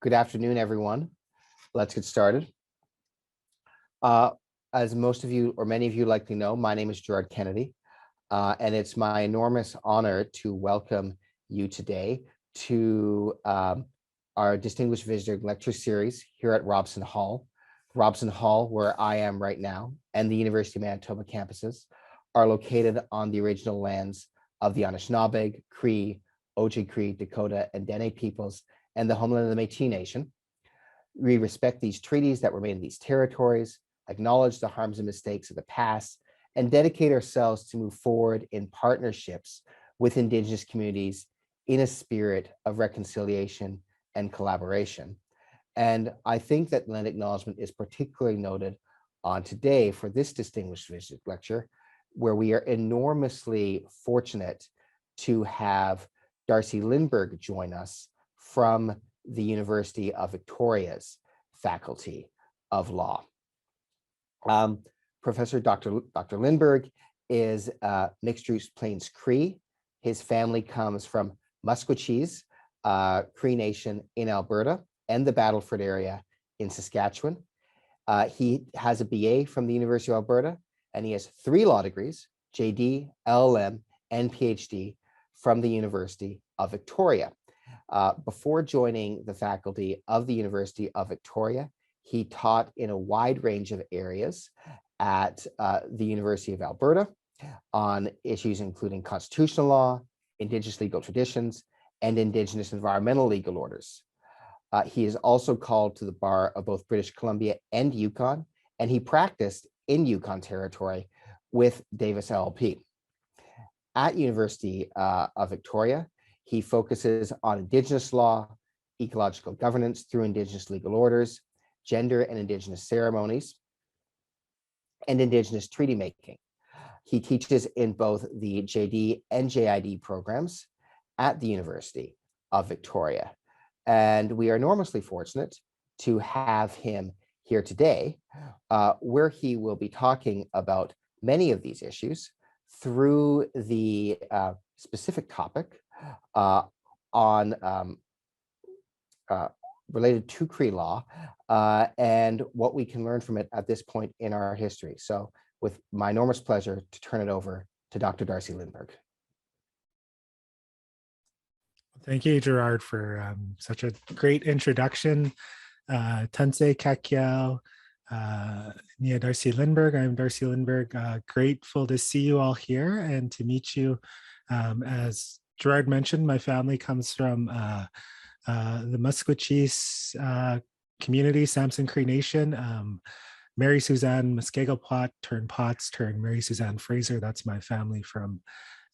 Good afternoon, everyone. Let's get started. As most of you, or many of you likely know, my name is Gerard Kennedy, and it's my enormous honor to welcome you today to our Distinguished Visitor Lecture Series here at Robson Hall. Robson Hall, where I am right now, and the University of Manitoba campuses are located on the original lands of the Anishinaabe, Cree, Ojibwe, Dakota, and Dene peoples, and the homeland of the Métis Nation. We respect these treaties that were made in these territories, acknowledge the harms and mistakes of the past, and dedicate ourselves to move forward in partnerships with Indigenous communities in a spirit of reconciliation and collaboration. And I think that land acknowledgement is particularly noted on today for this distinguished visit lecture, where we are enormously fortunate to have Darcy Lindberg join us from the University of Victoria's Faculty of Law. Professor Dr. Lindberg is mixed-use Plains Cree. His family comes from Maskwâcîs Cree Nation in Alberta and the Battleford area in Saskatchewan. He has a BA from the University of Alberta, and he has 3 law degrees, JD, LLM, and PhD from the University of Victoria. Before joining the faculty of the University of Victoria, he taught in a wide range of areas at the University of Alberta on issues including constitutional law, Indigenous legal traditions, and Indigenous environmental legal orders. He is also called to the bar of both British Columbia and Yukon, and he practiced in Yukon Territory with Davis LLP. At University of Victoria, he focuses on Indigenous law, ecological governance through Indigenous legal orders, gender and Indigenous ceremonies, and Indigenous treaty making. He teaches in both the JD and JID programs at the University of Victoria. And we are enormously fortunate to have him here today, where he will be talking about many of these issues through the specific topic related to Cree law and what we can learn from it at this point in our history. So with my enormous pleasure to turn it over to Dr. Darcy Lindberg. Thank you, Gerard, for such a great introduction. Tansei Kakiao, Nia Darcy Lindberg. I'm Darcy Lindberg. Grateful to see you all here and to meet you. As Gerard mentioned, my family comes from the maskwâcîs community, Samson Cree Nation. Mary Suzanne Muskego-Pot turned Potts turned Mary Suzanne Fraser. That's my family from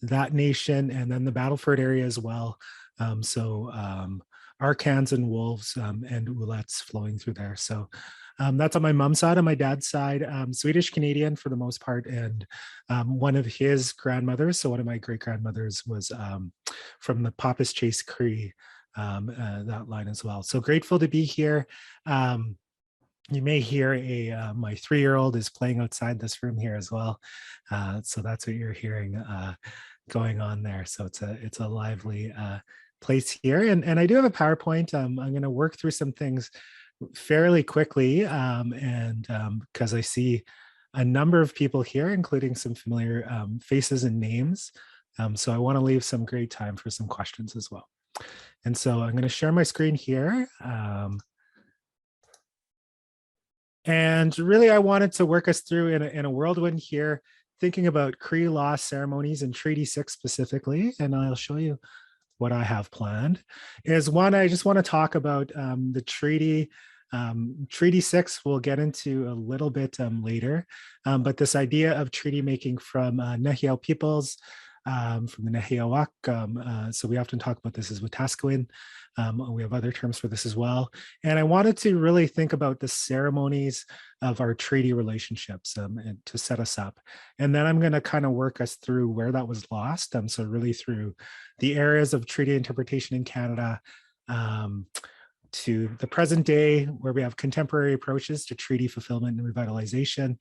that nation, and then the Battleford-area as well. Arcans and wolves and Ouellets flowing through there. So that's on my mom's side. On my dad's side, Swedish Canadian for the most part, and one of his grandmothers, so one of my great grandmothers was from the Pappas Chase Cree, that line as well. So grateful to be here. You may hear my 3-year-old is playing outside this room here as well. So that's what you're hearing going on there. So it's a lively place here. And I do have a PowerPoint. I'm going to work through some things fairly quickly, and because I see a number of people here, including some familiar faces and names. So I want to leave some great time for some questions as well. And so I'm going to share my screen here. And really, I wanted to work us through in a whirlwind here, thinking about Cree law, ceremonies, and Treaty 6 specifically. And I'll show you what I have planned. Is one, I just want to talk about the treaty. Treaty 6 we'll get into a little bit later, but this idea of treaty making from nêhiyaw peoples, from the nêhiyaw. So we often talk about this as Wetaskiwin. We have other terms for this as well. And I wanted to really think about the ceremonies of our treaty relationships and to set us up. And then I'm going to kind of work us through where that was lost. So really through the areas of treaty interpretation in Canada, to the present day, where we have contemporary approaches to treaty fulfillment and revitalization.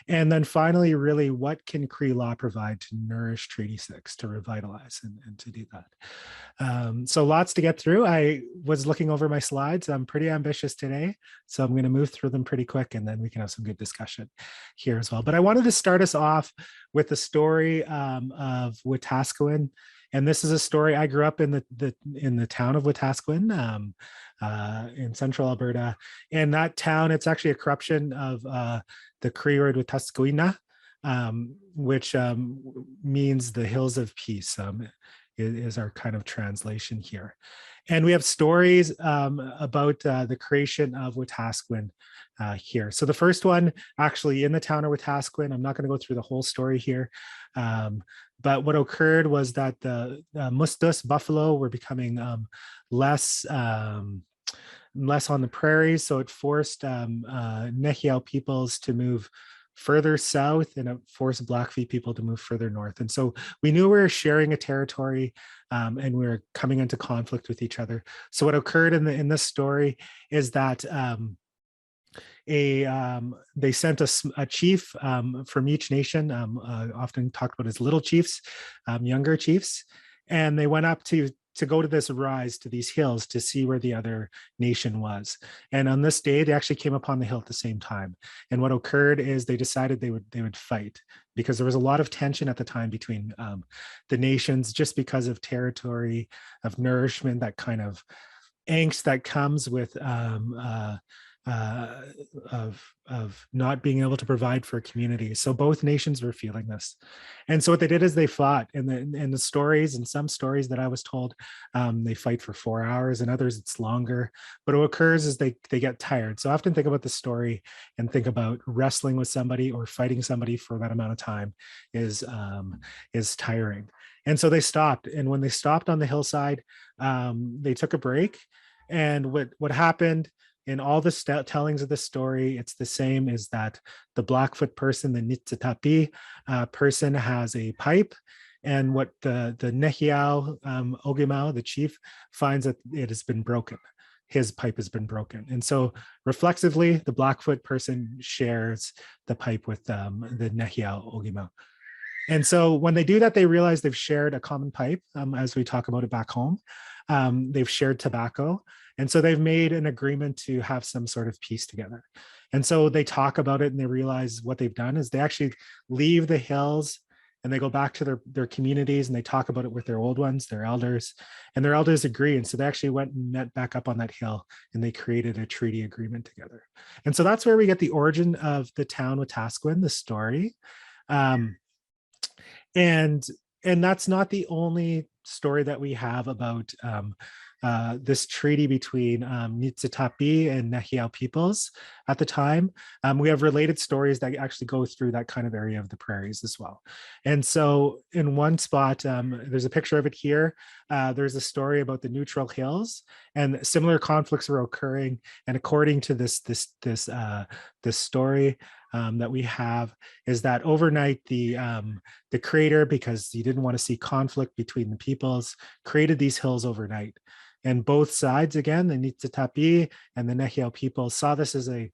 And then finally, really, what can Cree law provide to nourish Treaty 6, to revitalize and to do that? So lots to get through. I was looking over my slides. I'm pretty ambitious today, so I'm going to move through them pretty quick, and then we can have some good discussion here as well. But I wanted to start us off with the story of Wetaskiwin, and this is a story. I grew up in the town of Watasquin in central Alberta. And that town, it's actually a corruption of the Cree word Wetaskiwin, which means the hills of peace. Is our kind of translation here. And we have stories about the creation of Watasquin here. So the first one, actually in the town of Watasquin, I'm not going to go through the whole story here, but what occurred was that the muskus, buffalo, were becoming less on the prairies, so it forced nêhiyaw peoples to move further south, and it forced Blackfeet people to move further north. And so we knew we were sharing a territory, and we were coming into conflict with each other. So what occurred in this story is that they sent a chief from each nation, often talked about as little chiefs, younger chiefs, and they went up to go to this rise, to these hills, to see where the other nation was. And on this day, they actually came upon the hill at the same time. And what occurred is they decided they would fight, because there was a lot of tension at the time between the nations, just because of territory, of nourishment, that kind of angst that comes with of not being able to provide for a community. So both nations were feeling this. And so what they did is they fought. And the stories, and some stories that I was told, they fight for 4 hours, and others it's longer. But what occurs is they get tired. So I often think about the story and think about wrestling with somebody or fighting somebody for that amount of time is tiring. And so they stopped. And when they stopped on the hillside, they took a break. And what happened in all the tellings of the story, it's the same, is that the Blackfoot person, the nêhiyaw person, has a pipe, and what the nêhiyaw Ogimau, the chief, finds that it has been broken. His pipe has been broken. And so reflexively, the Blackfoot person shares the pipe with the nêhiyaw Ogimau. And so when they do that, they realize they've shared a common pipe, as we talk about it back home. They've shared tobacco. And so they've made an agreement to have some sort of peace together. And so they talk about it, and they realize what they've done is they actually leave the hills and they go back to their communities, and they talk about it with their old ones, their elders, and their elders agree. And so they actually went and met back up on that hill, and they created a treaty agreement together. And so that's where we get the origin of the town Watasquin, the story. And that's not the only story that we have about this treaty between Niitsitapi and Nêhiyaw peoples at the time. We have related stories that actually go through that kind of area of the prairies as well. And so in one spot, there's a picture of it here. There's a story about the Neutral Hills, and similar conflicts were occurring. And according to this story that we have, is that overnight the creator, because he didn't want to see conflict between the peoples, created these hills overnight. And both sides, again, the Niitsitapi and the Nêhiyaw people, saw this as a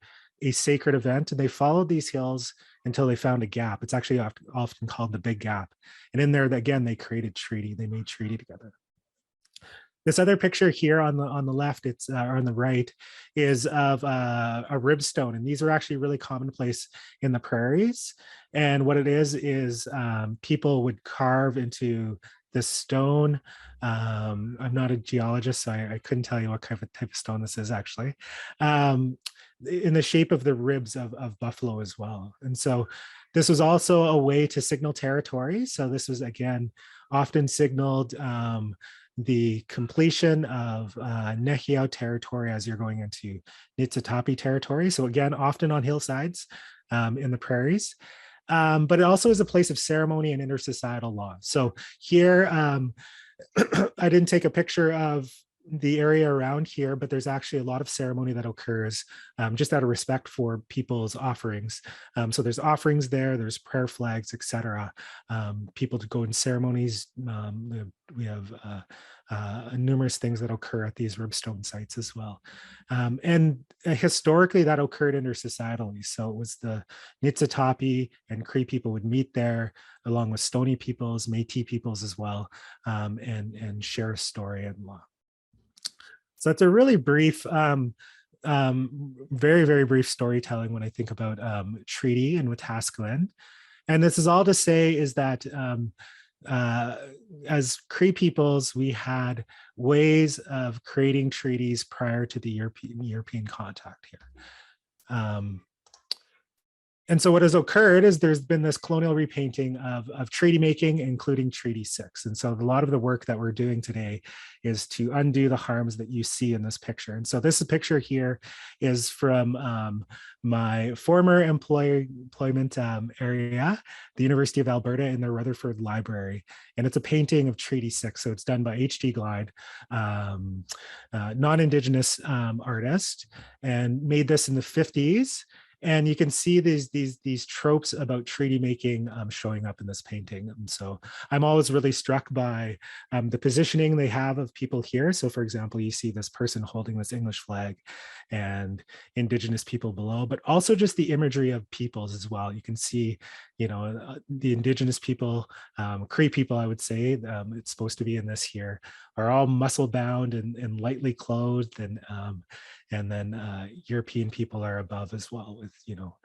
sacred event, and they followed these hills until they found a gap. It's actually often called the Big Gap. And in there, again, they created treaty. They made treaty together. This other picture here on the left, or on the right, is of a ribstone, and these are actually really commonplace in the prairies. And what it is people would carve into this stone. I'm not a geologist, so I couldn't tell you what kind of type of stone this is actually. In the shape of the ribs of buffalo as well. And so this was also a way to signal territory. So this was, again, often signaled the completion of Nêhiyaw territory as you're going into Niitsitapi territory. So again, often on hillsides in the prairies. But it also is a place of ceremony and intersocietal law. So here, I didn't take a picture of the area around here, but there's actually a lot of ceremony that occurs just out of respect for people's offerings. So there's offerings there, there's prayer flags, etc. People to go in ceremonies. We have numerous things that occur at these ribstone sites as well. And historically that occurred intersocietally. So it was the Niitsitapi and Cree people would meet there along with Stoney peoples, Métis peoples as well, and share a story and law. So it's a really brief, very, very brief storytelling when I think about treaty and Wetaskiwin. And this is all to say is that as Cree peoples, we had ways of creating treaties prior to the European contact here. And so what has occurred is there's been this colonial repainting of treaty making, including Treaty 6. And so a lot of the work that we're doing today is to undo the harms that you see in this picture. And so this picture here is from my former employment area, the University of Alberta in the Rutherford Library. And it's a painting of Treaty 6. So it's done by H.D. Glide, non-Indigenous artist, and made this in the 50s. And you can see these tropes about treaty making showing up in this painting. And so I'm always really struck by the positioning they have of people here. So for example, you see this person holding this English flag and Indigenous people below, but also just the imagery of peoples as well. You can see, you know, the Indigenous people, Cree people, I would say, it's supposed to be in this here, are all muscle bound and lightly clothed, and then European people are above as well with, you know,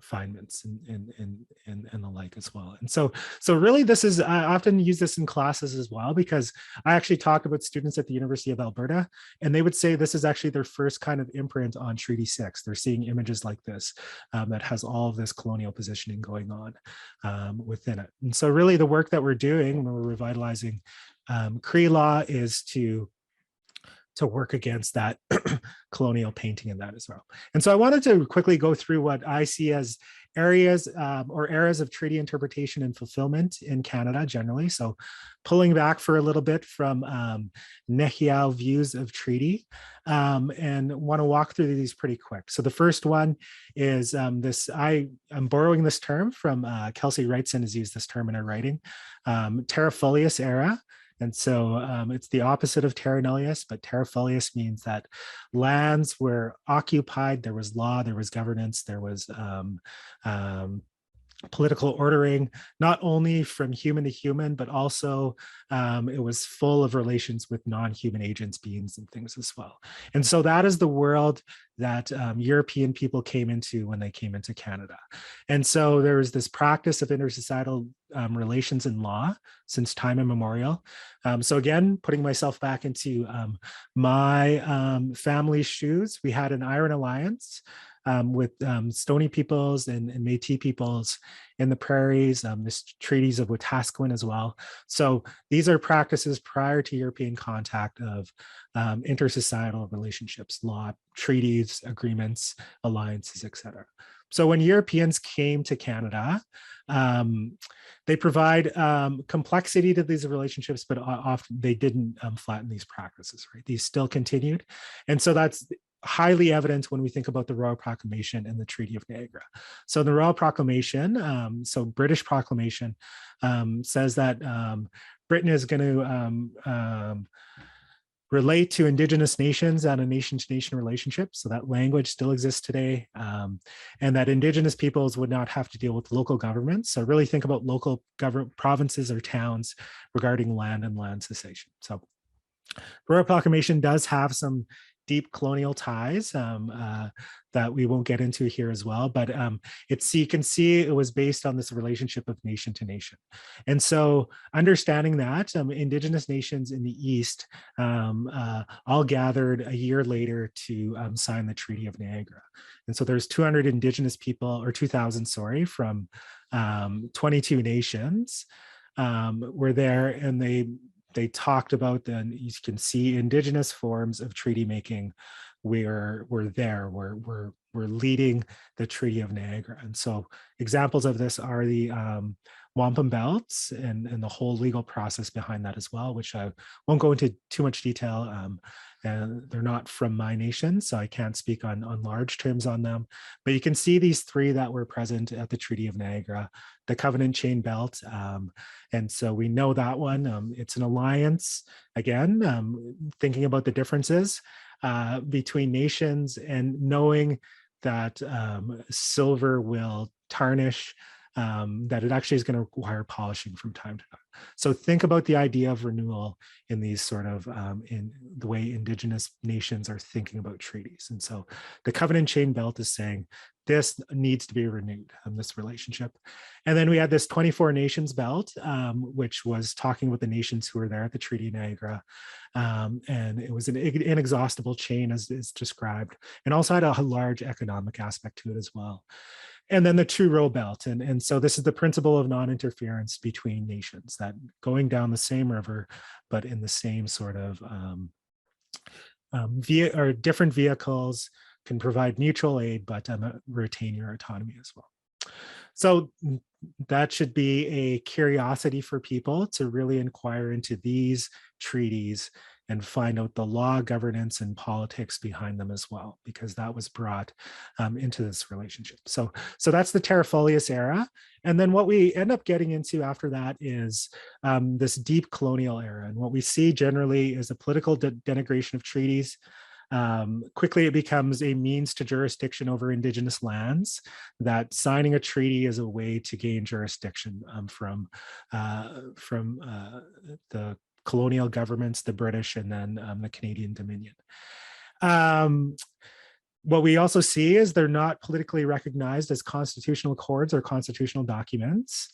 finements and the like as well. And so really this is, I often use this in classes as well, because I actually talk about students at the University of Alberta, and they would say this is actually their first kind of imprint on Treaty 6. They're seeing images like this that has all of this colonial positioning going on within it. And so really the work that we're doing when we're revitalizing Cree law is to work against that colonial painting in that as well. And so I wanted to quickly go through what I see as areas or eras of treaty interpretation and fulfillment in Canada generally. So pulling back for a little bit from nêhiyaw views of treaty, and want to walk through these pretty quick. So the first one is this, I'm borrowing this term from Kelsey Wrightson has used this term in her writing, terra nullius era. And so it's the opposite of terra nullius, but terra nullius means that lands were occupied, there was law, there was governance, there was political ordering, not only from human to human, but also it was full of relations with non-human agents, beings, and things as well. And so that is the world that European people came into when they came into Canada. And so there was this practice of intersocietal relations in law since time immemorial. So again, putting myself back into my family's shoes, we had an iron alliance with Stoney peoples and Métis peoples in the prairies, this treaties of Watasquin as well. So these are practices prior to European contact of intersocietal relationships, law, treaties, agreements, alliances, etc. So when Europeans came to Canada, they provide complexity to these relationships, but often they didn't flatten these practices, right? These still continued. And so that's highly evident when we think about the Royal Proclamation and the Treaty of Niagara. So the Royal Proclamation, so British Proclamation, says that Britain is going to relate to Indigenous nations on a nation-to-nation relationship. So that language still exists today, and that Indigenous peoples would not have to deal with local governments. So really think about local government provinces or towns regarding land and land cessation. So the Royal Proclamation does have some deep colonial ties that we won't get into here as well, but you can see it was based on this relationship of nation to nation. And so understanding that, Indigenous nations in the East all gathered a year later to sign the Treaty of Niagara. And so there's 200 Indigenous people, or 2,000, sorry, from 22 nations were there, and they talked about, then you can see Indigenous forms of treaty making we're leading the Treaty of Niagara. And so examples of this are the wampum belts and the whole legal process behind that as well, which I won't go into too much detail. And they're not from my nation, so I can't speak on large terms on them. But you can see these three that were present at the Treaty of Niagara, the Covenant Chain Belt. And so we know that one. It's an alliance, again, thinking about the differences between nations and knowing that silver will tarnish, that it actually is going to require polishing from time to time. So think about the idea of renewal in these sort of, in the way Indigenous nations are thinking about treaties. And so the Covenant Chain Belt is saying this needs to be renewed, this relationship. And then we had this 24 Nations Belt, which was talking with the nations who were there at the Treaty of Niagara. And it was an inexhaustible chain, as is described, and also had a large economic aspect to it as well. And then the True Row Belt. And so this is the principle of non-interference between nations, that going down the same river, but in the same sort of different vehicles, can provide mutual aid, but retain your autonomy as well. So that should be a curiosity for people to really inquire into these treaties and find out the law, governance, and politics behind them as well, because that was brought into this relationship. So that's the Terra Folius era. And then what we end up getting into after that is this deep colonial era. And what we see generally is a political denigration of treaties. Quickly, it becomes a means to jurisdiction over Indigenous lands, that signing a treaty is a way to gain jurisdiction from the colonial governments, the British, and then the Canadian Dominion. What we also see is they're not politically recognized as constitutional accords or constitutional documents,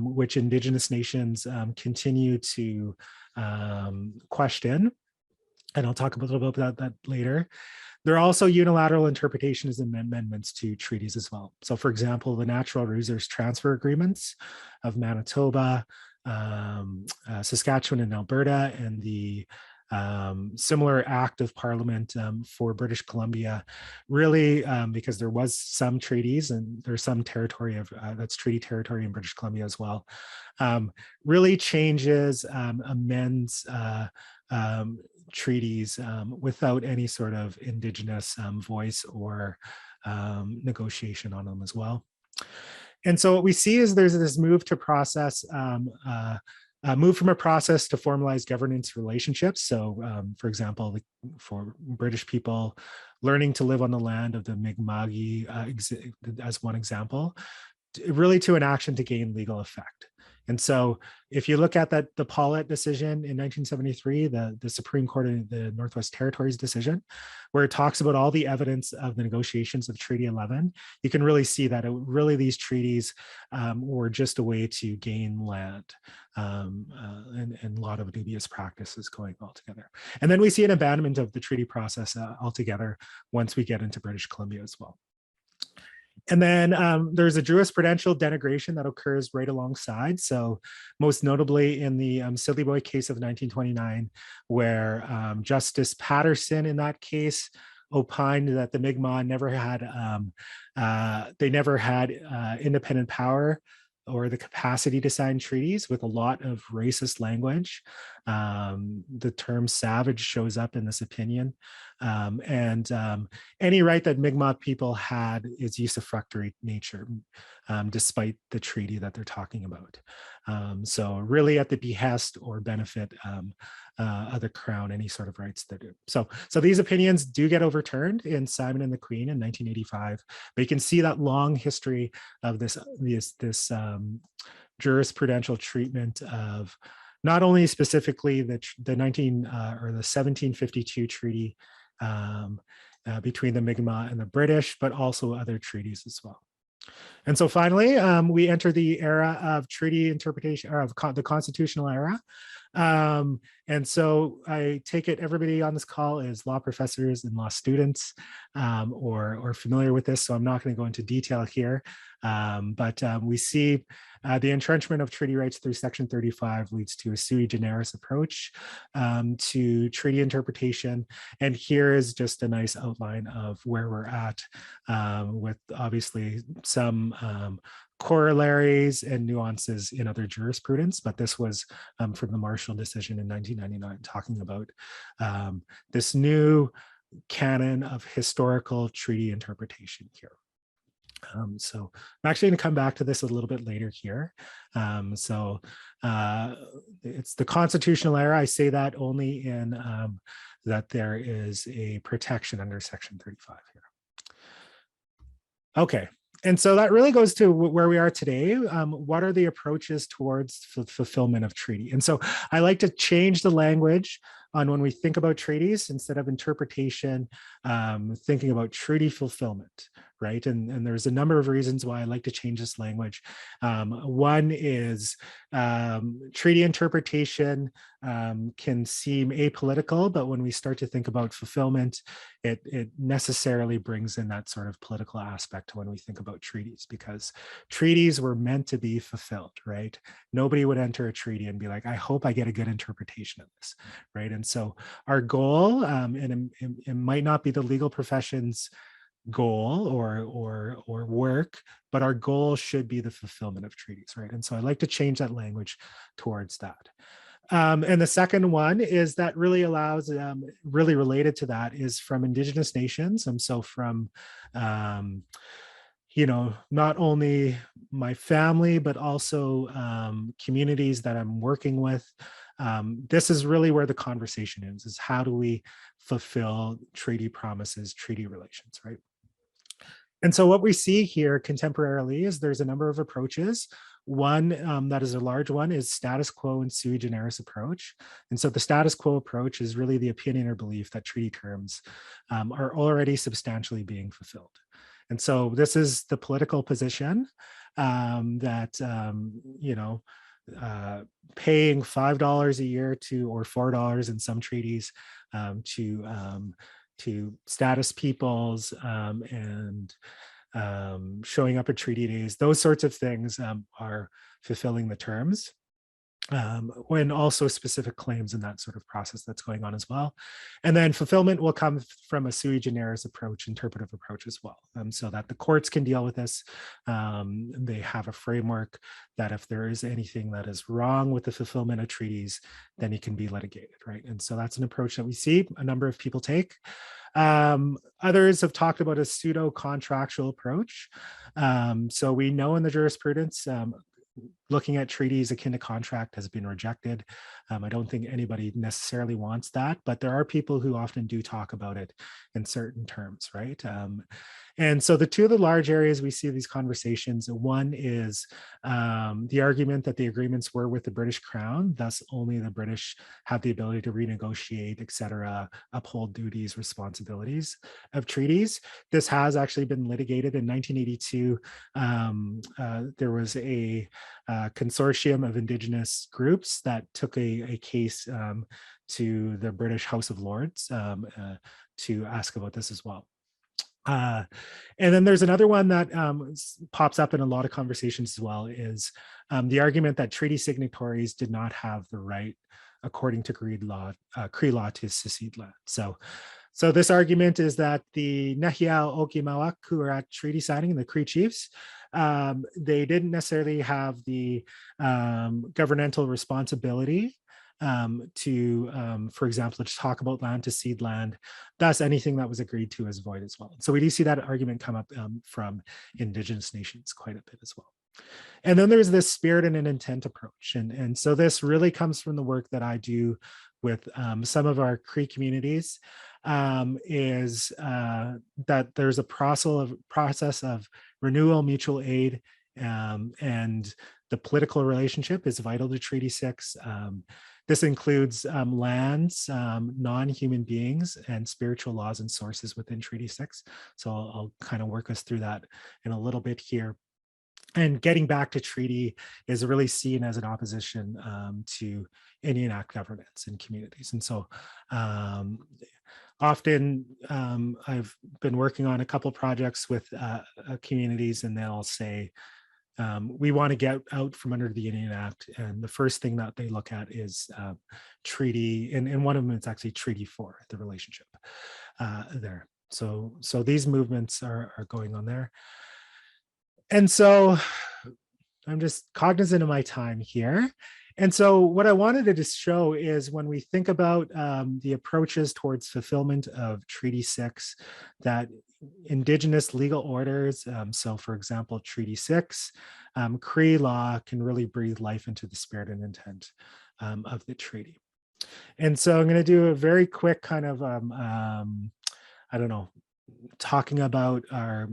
which Indigenous nations continue to question. And I'll talk a little bit about that later. There are also unilateral interpretations and amendments to treaties as well. So for example, the Natural Resource Transfer Agreements of Manitoba, Saskatchewan and Alberta, and the similar act of parliament for British Columbia, really, because there was some treaties and there's some territory of that's treaty territory in British Columbia as well, really changes, amends treaties without any sort of Indigenous voice or negotiation on them as well. And so what we see is there's this move to process, move from a process to formalized governance relationships. So for example, for British people, learning to live on the land of the Mi'kma'ki as one example, really to an action to gain legal effect. And so if you look at the Paulette decision in 1973, the Supreme Court of the Northwest Territories decision, where it talks about all the evidence of the negotiations of Treaty 11, you can really see that really these treaties were just a way to gain land, and a lot of dubious practices going all together. And then we see an abandonment of the treaty process altogether once we get into British Columbia as well. And then there's a jurisprudential denigration that occurs right alongside. So most notably in the Silly Boy case of 1929, where Justice Patterson in that case opined that the Mi'kmaq never had independent power or the capacity to sign treaties, with a lot of racist language. The term savage shows up in this opinion. And any right that Mi'kmaq people had is usufructory nature, despite the treaty that they're talking about. So really at the behest or benefit of the Crown, any sort of rights they do. So these opinions do get overturned in Simon and the Queen in 1985, but you can see that long history of this jurisprudential treatment of not only specifically the 1752 treaty between the Mi'kmaq and the British, but also other treaties as well. And so finally, we enter the era of treaty interpretation, or of the constitutional era. And so I take it everybody on this call is law professors and law students, or familiar with this, so I'm not going to go into detail here. But we see the entrenchment of treaty rights through Section 35 leads to a sui generis approach to treaty interpretation. And here is just a nice outline of where we're at, with obviously some corollaries and nuances in other jurisprudence, but this was from the Marshall decision in 1999, talking about this new canon of historical treaty interpretation here. So I'm actually going to come back to this a little bit later here. It's the constitutional era. I say that only in that there is a protection under Section 35 here. Okay. And so that really goes to where we are today. What are the approaches towards fulfillment of treaty? And so I like to change the language on when we think about treaties, instead of interpretation, thinking about treaty fulfillment, right? And there's a number of reasons why I like to change this language. One is treaty interpretation can seem apolitical, but when we start to think about fulfillment, it necessarily brings in that sort of political aspect to when we think about treaties, because treaties were meant to be fulfilled, right? Nobody would enter a treaty and be like, I hope I get a good interpretation of this, right? And so our goal, and it might not be the legal profession's goal or work, but our goal should be the fulfillment of treaties, right? And so I like to change that language towards that. And the second one is that really allows, really related to that, is from Indigenous nations. And so from, you know, not only my family, but also communities that I'm working with. This is really where the conversation is how do we fulfill treaty promises, treaty relations, right? And so what we see here contemporarily is there's a number of approaches. One that is a large one is status quo and sui generis approach. And so the status quo approach is really the opinion or belief that treaty terms are already substantially being fulfilled. And so this is the political position that, you know, paying $5 a year to, or $4 in some treaties, to status peoples and showing up at treaty days, those sorts of things are fulfilling the terms. When also specific claims in that sort of process that's going on as well. And then fulfillment will come from a sui generis approach, interpretive approach as well, so that the courts can deal with this. They have a framework that if there is anything that is wrong with the fulfillment of treaties, then it can be litigated, right? And so that's an approach that we see a number of people take. Others have talked about a pseudo-contractual approach. So we know in the jurisprudence, looking at treaties akin to contract has been rejected. I don't think anybody necessarily wants that, but there are people who often do talk about it in certain terms, right? And so the two of the large areas we see these conversations, one is the argument that the agreements were with the British Crown, thus only the British have the ability to renegotiate, et cetera, uphold duties, responsibilities of treaties. This has actually been litigated in 1982. There was a consortium of Indigenous groups that took a case to the British House of Lords to ask about this as well. And then there's another one that pops up in a lot of conversations as well, is the argument that treaty signatories did not have the right, according to Cree law, to secede land. So this argument is that the nêhiyaw Okimawak, who are at treaty signing, the Cree chiefs, they didn't necessarily have the governmental responsibility to, for example, to talk about land, to cede land. Thus, anything that was agreed to is void as well. So we do see that argument come up from Indigenous nations quite a bit as well. And then there's this spirit and an intent approach. And so this really comes from the work that I do with some of our Cree communities, is that there's a process of renewal, mutual aid, and the political relationship is vital to Treaty 6. This includes lands, non-human beings, and spiritual laws and sources within Treaty 6. So I'll kind of work us through that in a little bit here. And getting back to treaty is really seen as an opposition to Indian Act governance in communities. And so often I've been working on a couple projects with communities, and they'll say, we want to get out from under the Indian Act. And the first thing that they look at is treaty, and one of them is actually Treaty 4, the relationship there. So these movements are going on there. And so I'm just cognizant of my time here. And so what I wanted to just show is when we think about the approaches towards fulfillment of Treaty 6, that Indigenous legal orders, so for example, Treaty 6, Cree law can really breathe life into the spirit and intent of the treaty. And so I'm going to do a very quick kind of, I don't know, talking about our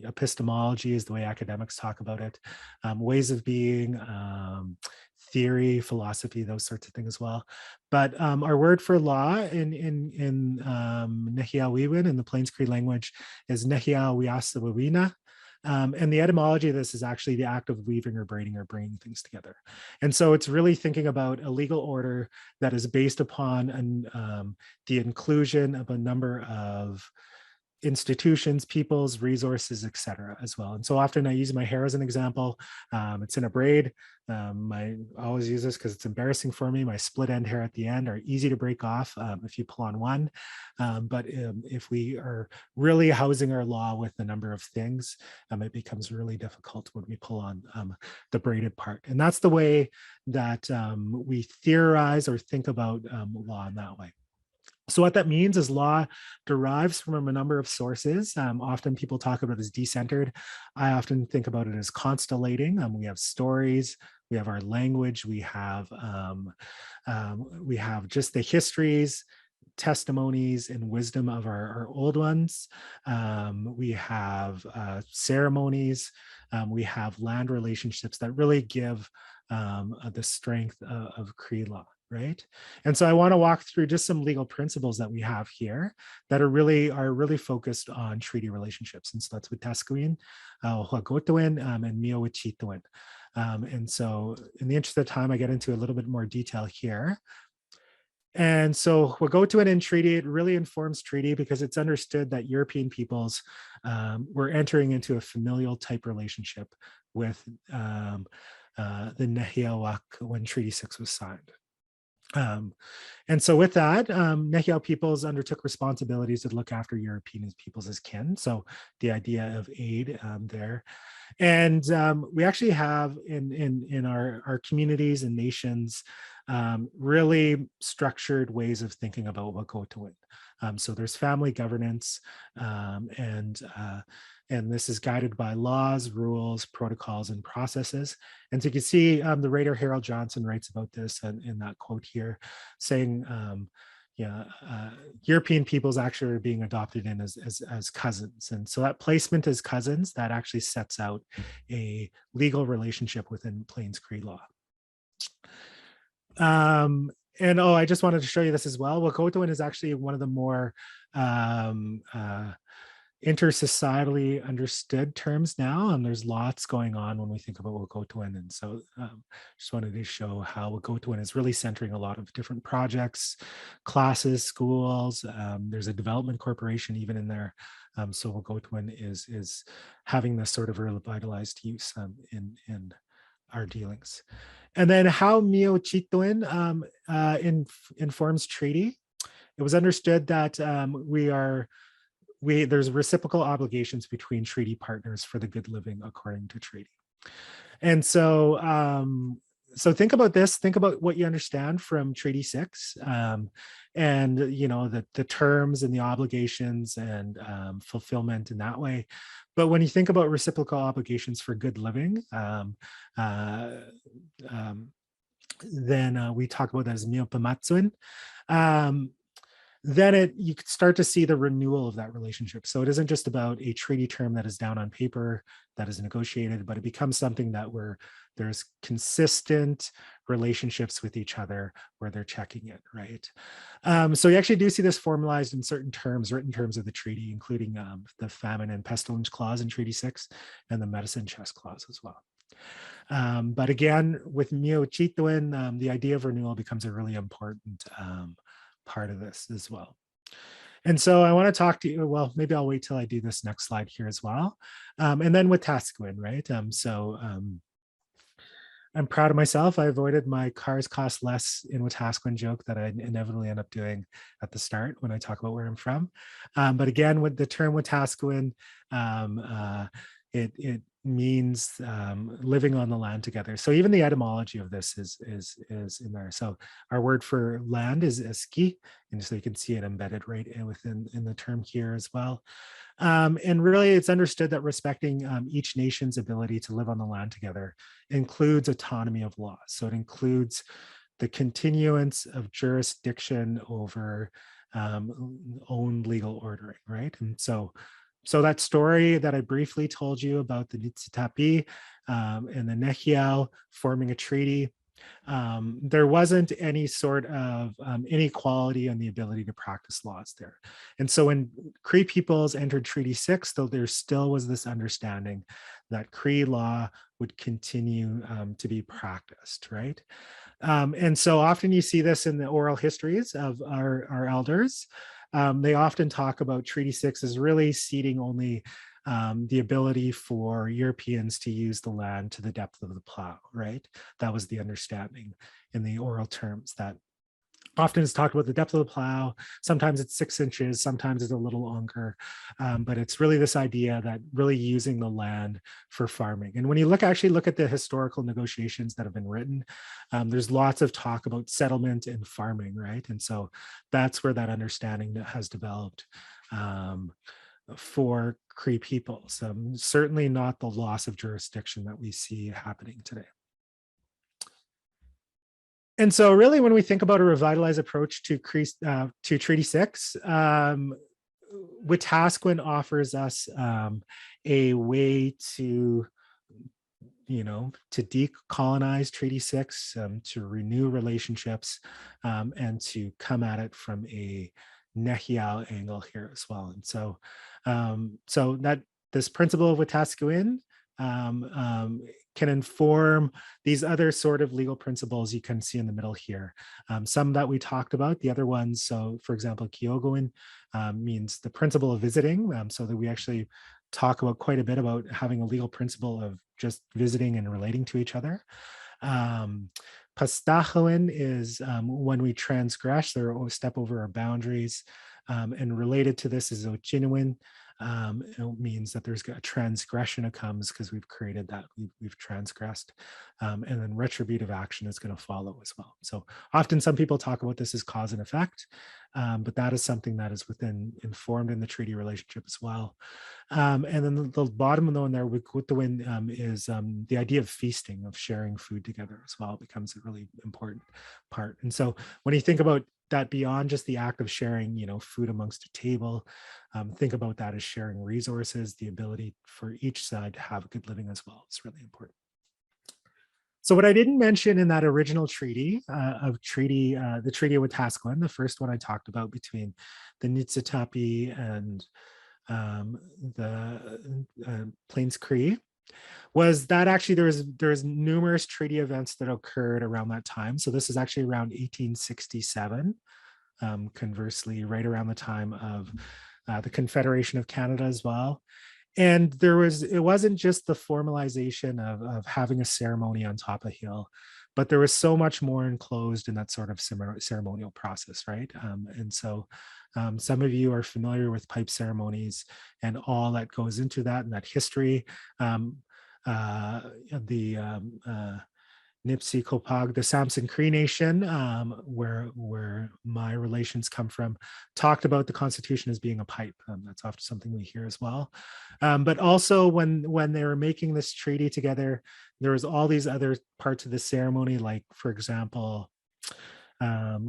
epistemology is the way academics talk about it, ways of being, theory, philosophy, those sorts of things as well. But our word for law in nêhiyaw in the Plains Cree language is nêhiyaw. And the etymology of this is actually the act of weaving or braiding or bringing things together. And so it's really thinking about a legal order that is based upon the inclusion of a number of institutions, peoples, resources, etc. as well. And so often I use my hair as an example. It's in a braid. I always use this because it's embarrassing for me. My split end hair at the end are easy to break off if you pull on one. But if we are really housing our law with a number of things, it becomes really difficult when we pull on the braided part. And that's the way that we theorize or think about law in that way. So what that means is law derives from a number of sources. Often people talk about it as decentered. I often think about it as constellating. We have stories, we have our language, we have just the histories, testimonies, and wisdom of our old ones. We have ceremonies. We have land relationships that really give the strength of Cree law. Right. And so I want to walk through just some legal principles that we have here that are really focused on treaty relationships. And so that's Wetaskiwin, Huagotawin, and Miowachitawin. And so in the interest of time, I get into a little bit more detail here. And so Huagotawin in treaty, it really informs treaty because it's understood that European peoples were entering into a familial type relationship with the nêhiyaw when Treaty 6 was signed. And so with that, nêhiyaw peoples undertook responsibilities to look after European peoples as kin. So the idea of aid there. And we actually have in our communities and nations really structured ways of thinking about Lakota. So there's family governance, and this is guided by laws, rules, protocols, and processes. And so you can see the writer Harold Johnson writes about this in that quote here, saying, European peoples actually are being adopted in as cousins. And so that placement as cousins, that actually sets out a legal relationship within Plains Cree law. And I just wanted to show you this as well. Lakota is actually one of the more intersocietally understood terms now, and there's lots going on when we think about Wet'suwet'en. And so just wanted to show how Wet'suwet'en is really centering a lot of different projects, classes, schools. There's a development corporation even in there. So Wet'suwet'en is having this sort of revitalized use in our dealings. And then how Miowachitawin informs treaty. It was understood that there's reciprocal obligations between treaty partners for the good living according to treaty. And so, so think about this, think about what you understand from Treaty 6 and, the terms and the obligations and fulfillment in that way. But when you think about reciprocal obligations for good living, then we talk about that as miopamatswin. Then you could start to see the renewal of that relationship. So it isn't just about a treaty term that is down on paper, that is negotiated, but it becomes something that there's consistent relationships with each other where they're checking it, right? So you actually do see this formalized in certain terms, written terms of the treaty, including the famine and pestilence clause in Treaty 6 and the medicine chest clause as well. But again, with Miowachitawin, the idea of renewal becomes a really important part of this as well. And so I want to talk to you, well, maybe I'll wait till I do this next slide here as well. And then Wetaskiwin, right? I'm proud of myself. I avoided my cars cost less in Watasquin joke that I inevitably end up doing at the start when I talk about where I'm from. But again, with the term Wetaskiwin, it means living on the land together. So even the etymology of this is in there. So our word for land is ski, and so you can see it embedded right within the term here as well. And really, it's understood that respecting each nation's ability to live on the land together includes autonomy of law. So it includes the continuance of jurisdiction over own legal ordering, right? And so that story that I briefly told you about the Niitsitapi and the nêhiyaw forming a treaty, there wasn't any sort of inequality on the ability to practice laws there. And so when Cree peoples entered Treaty 6, though there still was this understanding that Cree law would continue to be practiced, right? And so often you see this in the oral histories of our elders. They often talk about Treaty 6 as really ceding only the ability for Europeans to use the land to the depth of the plow, right? That was the understanding in the oral terms, that often it's talked about the depth of the plow. Sometimes it's 6 inches, sometimes it's a little longer, but it's really this idea that really using the land for farming. And when you actually look at the historical negotiations that have been written, there's lots of talk about settlement and farming, right? And so that's where that understanding has developed for Cree peoples. Certainly not the loss of jurisdiction that we see happening today. And so really, when we think about a revitalized approach to Treaty 6, Wetaskiwin offers us a way to, to decolonize Treaty 6, to renew relationships, and to come at it from a nêhiyaw angle here as well. And so, that this principle of Wetaskiwin can inform these other sort of legal principles you can see in the middle here. Some that we talked about, the other ones, so for example, Kiogowin means the principle of visiting, so that we actually talk about quite a bit about having a legal principle of just visiting and relating to each other. Pastachowin is when we transgress or step over our boundaries, and related to this is Ochinowin. It means that there's a transgression that comes because we've created that, we've transgressed, and then retributive action is going to follow as well. So often some people talk about this as cause and effect, but that is something that is informed in the treaty relationship as well. And then the bottom of the one there, Wikutuwin, is the idea of feasting, of sharing food together as well, becomes a really important part. And so when you think about that beyond just the act of sharing, food amongst a table, think about that as sharing resources, the ability for each side to have a good living as well. It's really important. So what I didn't mention in that original treaty the Treaty of Watasquin, the first one I talked about between the Niitsitapi and the Plains Cree, was that actually there's numerous treaty events that occurred around that time. So this is actually around 1867. Conversely, right around the time of the Confederation of Canada as well. And it wasn't just the formalization of having a ceremony on top of a hill, but there was so much more enclosed in that sort of ceremonial process, right? And so some of you are familiar with pipe ceremonies and all that goes into that and that history. Nipsi Kopag, the Samson Cree Nation, where my relations come from, talked about the Constitution as being a pipe. That's often something we hear as well. But also when they were making this treaty together, there was all these other parts of the ceremony, like, for example,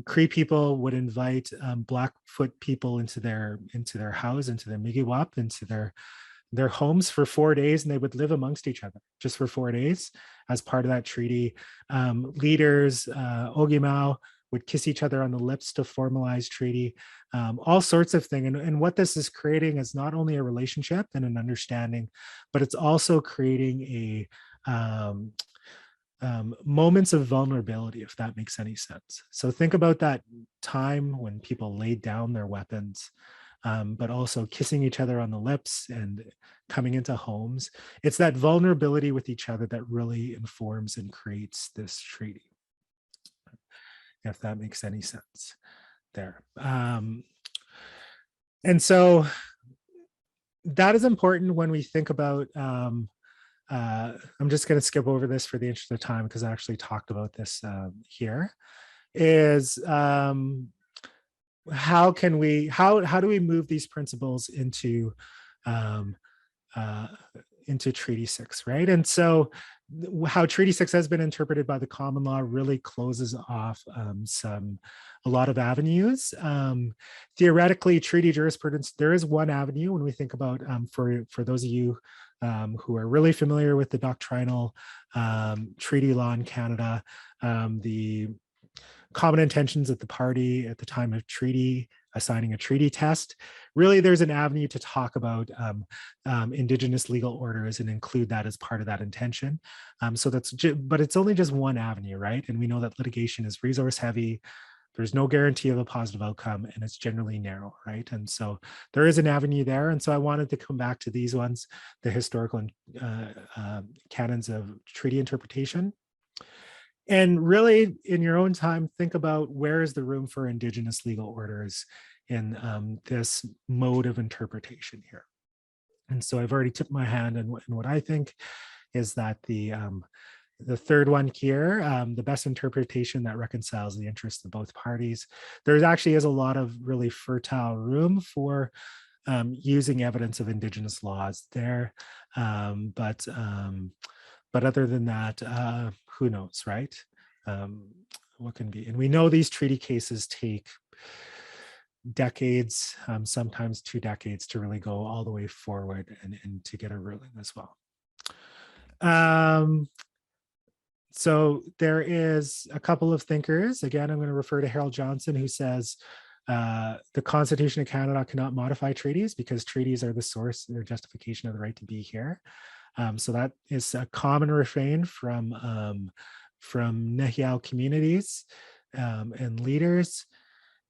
Cree people would invite Blackfoot people into their house, into their migiwap, into their homes for 4 days, and they would live amongst each other just for 4 days as part of that treaty. Leaders, Ogimao, would kiss each other on the lips to formalize treaty, all sorts of things. And what this is creating is not only a relationship and an understanding, but it's also creating moments of vulnerability, if that makes any sense. So think about that time when people laid down their weapons, but also kissing each other on the lips and coming into homes. It's that vulnerability with each other that really informs and creates this treaty, if that makes any sense there. And so that is important when we think about, I'm just going to skip over this for the interest of time because I actually talked about this here, is how do we move these principles um, into Treaty 6, right? And so how Treaty 6 has been interpreted by the common law really closes off a lot of avenues. Theoretically, treaty jurisprudence, there is one avenue when we think about, for those of you who are really familiar with the doctrinal treaty law in Canada, the common intentions of the party at the time of treaty, assigning a treaty test. Really, there's an avenue to talk about Indigenous legal orders and include that as part of that intention. So but it's only just one avenue, right? And we know that litigation is resource heavy. There's no guarantee of a positive outcome, and it's generally narrow, right? And so there is an avenue there. And so I wanted to come back to these ones, the historical canons of treaty interpretation. And really, in your own time, think about where is the room for Indigenous legal orders in this mode of interpretation here. And so I've already tipped my hand, and what I think is that the third one here, the best interpretation that reconciles the interests of both parties. There actually is a lot of really fertile room for using evidence of Indigenous laws there, but other than that, who knows, right? What can be? And we know these treaty cases take decades, sometimes 2 decades to really go all the way forward and to get a ruling as well. So there is a couple of thinkers. Again, I'm going to refer to Harold Johnson, who says, the Constitution of Canada cannot modify treaties because treaties are the source or justification of the right to be here. So that is a common refrain from nêhiyaw communities and leaders.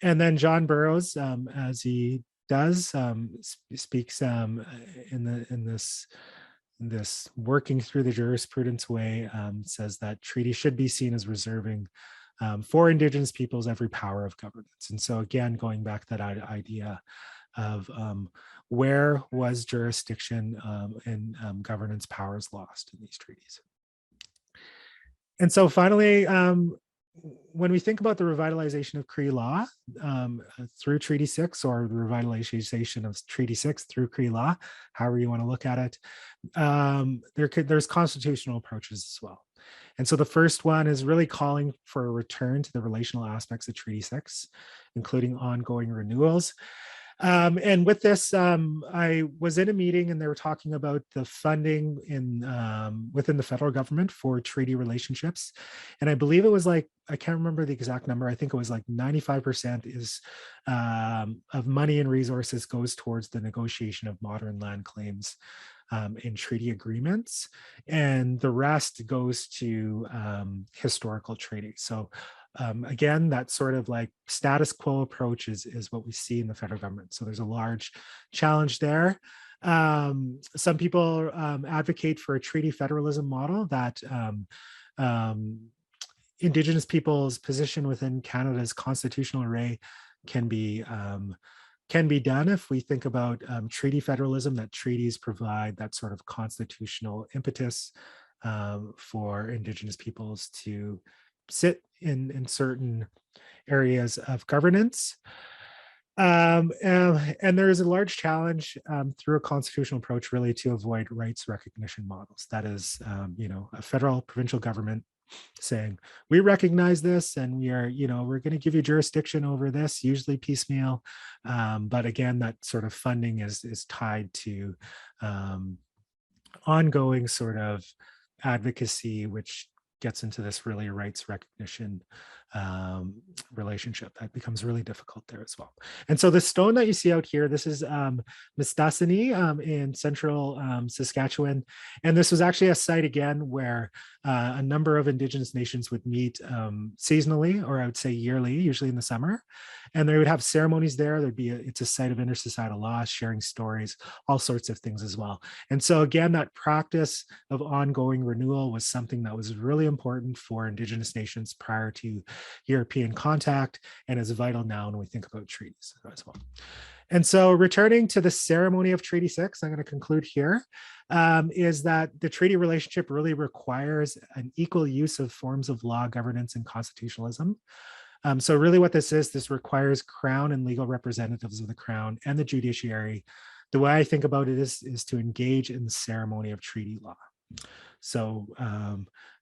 And then John Burroughs, as he does, speaks in this working through the jurisprudence way, says that treaties should be seen as reserving for Indigenous peoples every power of governance. And so again, going back to that idea of where was jurisdiction and governance powers lost in these treaties. And so finally, when we think about the revitalization of Cree law through Treaty 6, or the revitalization of Treaty 6 through Cree law, however you want to look at it, there's constitutional approaches as well. And so the first one is really calling for a return to the relational aspects of Treaty 6, including ongoing renewals. And with this, I was in a meeting and they were talking about the funding within the federal government for treaty relationships. And I believe it was like, I can't remember the exact number. I think it was like 95% is of money and resources goes towards the negotiation of modern land claims in treaty agreements. And the rest goes to historical treaties. So again, that sort of like status quo approach is what we see in the federal government. So there's a large challenge there. Some people advocate for a treaty federalism model that Indigenous people's position within Canada's constitutional array can be done if we think about treaty federalism, that treaties provide that sort of constitutional impetus for Indigenous peoples to sit in certain areas of governance. And there is a large challenge through a constitutional approach really to avoid rights recognition models. That is, a federal provincial government saying, we recognize this and we're going to give you jurisdiction over this, usually piecemeal. But again, that sort of funding is tied to ongoing sort of advocacy, which gets into this really rights recognition relationship that becomes really difficult there as well. And so the stone that you see out here, this is Wetaskiwin in central Saskatchewan. And this was actually a site again where a number of Indigenous nations would meet seasonally, or I would say yearly, usually in the summer. And they would have ceremonies there. It's a site of intersocietal law, sharing stories, all sorts of things as well. And so again, that practice of ongoing renewal was something that was really important for Indigenous nations prior to European contact, and is vital now when we think about treaties as well. And so returning to the ceremony of Treaty 6, I'm going to conclude here, is that the treaty relationship really requires an equal use of forms of law, governance, and constitutionalism. So really what this requires Crown and legal representatives of the Crown and the judiciary. The way I think about it is to engage in the ceremony of treaty law. So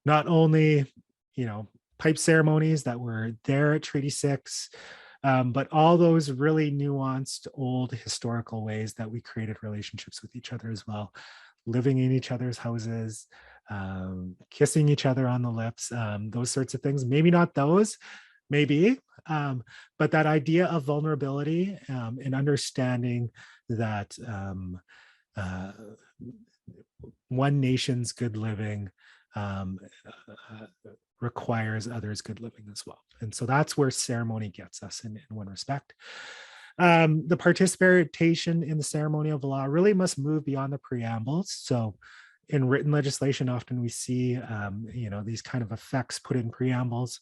not only, pipe ceremonies that were there at Treaty 6, but all those really nuanced old historical ways that we created relationships with each other as well, living in each other's houses, kissing each other on the lips, those sorts of things. Maybe not those, maybe, but that idea of vulnerability and understanding that one nation's good living requires others' good living as well. And so that's where ceremony gets us in one respect. The participation in the ceremony of law really must move beyond the preambles. So in written legislation, often we see, these kind of effects put in preambles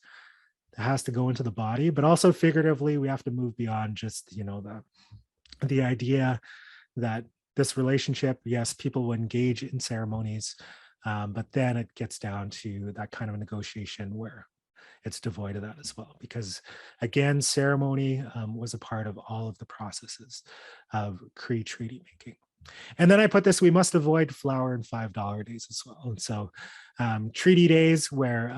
that has to go into the body, but also figuratively, we have to move beyond just, the idea that this relationship, yes, people will engage in ceremonies, but then it gets down to that kind of negotiation where it's devoid of that as well. Because again, ceremony was a part of all of the processes of Cree treaty making. And then I put this, we must avoid flower and $5 days as well. And so treaty days where,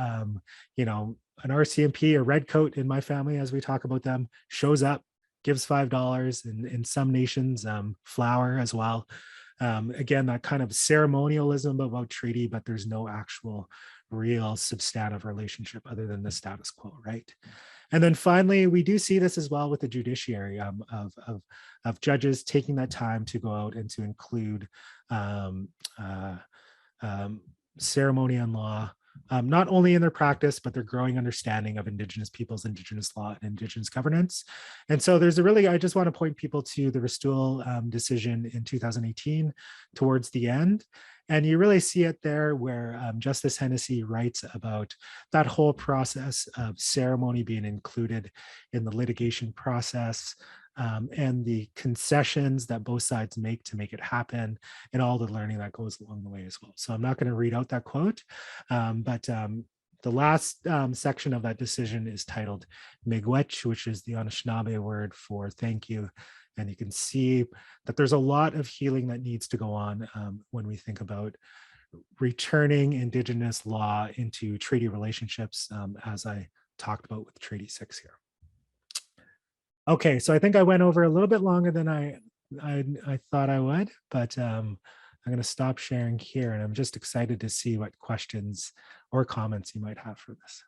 an RCMP or redcoat in my family, as we talk about them, shows up, gives $5, and in some nations, flower as well. Again, that kind of ceremonialism about treaty, but there's no actual real substantive relationship other than the status quo, right? And then finally, we do see this as well with the judiciary of judges taking that time to go out and to include ceremony and law, not only in their practice, but their growing understanding of Indigenous peoples, Indigenous law, and Indigenous governance. And so there's I just want to point people to the Restool decision in 2018 towards the end. And you really see it there where Justice Hennessy writes about that whole process of ceremony being included in the litigation process, and the concessions that both sides make to make it happen, and all the learning that goes along the way as well. So I'm not going to read out that quote, but the last section of that decision is titled Miigwech, which is the Anishinaabe word for thank you. And you can see that there's a lot of healing that needs to go on when we think about returning Indigenous law into treaty relationships, as I talked about with Treaty 6 here. Okay, so I think I went over a little bit longer than I thought I would, but I'm going to stop sharing here, and I'm just excited to see what questions or comments you might have for this.